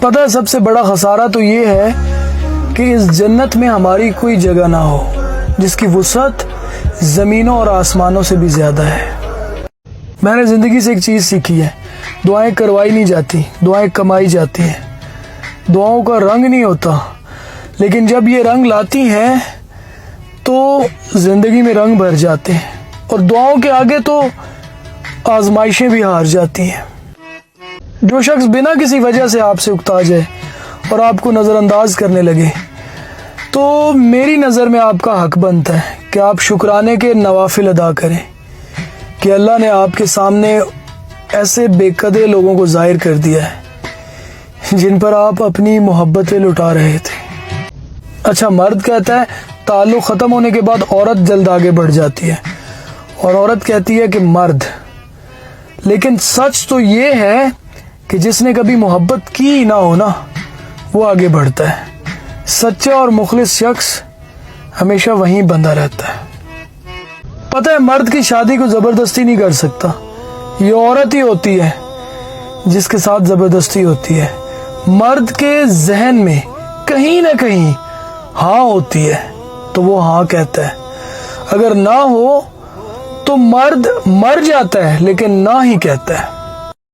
پتہ ہے سب سے بڑا خسارہ تو یہ ہے کہ اس جنت میں ہماری کوئی جگہ نہ ہو جس کی وسعت زمینوں اور آسمانوں سے بھی زیادہ ہے۔ میں نے زندگی سے ایک چیز سیکھی ہے، دعائیں کروائی نہیں جاتی، دعائیں کمائی جاتی ہیں۔ دعاؤں کا رنگ نہیں ہوتا، لیکن جب یہ رنگ لاتی ہیں تو زندگی میں رنگ بھر جاتے ہیں، اور دعاؤں کے آگے تو آزمائشیں بھی ہار جاتی ہیں۔ جو شخص بنا کسی وجہ سے آپ سے اکتا جائے اور آپ کو نظر انداز کرنے لگے تو میری نظر میں آپ کا حق بنتا ہے کہ آپ شکرانے کے نوافل ادا کریں کہ اللہ نے آپ کے سامنے ایسے بے قدر لوگوں کو ظاہر کر دیا ہے جن پر آپ اپنی محبتیں لٹا رہے تھے۔ اچھا، مرد کہتا ہے تعلق ختم ہونے کے بعد عورت جلد آگے بڑھ جاتی ہے، اور عورت کہتی ہے کہ مرد، لیکن سچ تو یہ ہے کہ جس نے کبھی محبت کی نہ ہو نا، وہ آگے بڑھتا ہے۔ سچا اور مخلص شخص ہمیشہ وہیں بندہ رہتا ہے۔ پتہ ہے مرد کی شادی کو زبردستی نہیں کر سکتا، یہ عورت ہی ہوتی ہے جس کے ساتھ زبردستی ہوتی ہے۔ مرد کے ذہن میں کہیں نہ کہیں ہاں ہوتی ہے تو وہ ہاں کہتا ہے، اگر نہ ہو تو مرد مر جاتا ہے لیکن نہ ہی کہتا ہے۔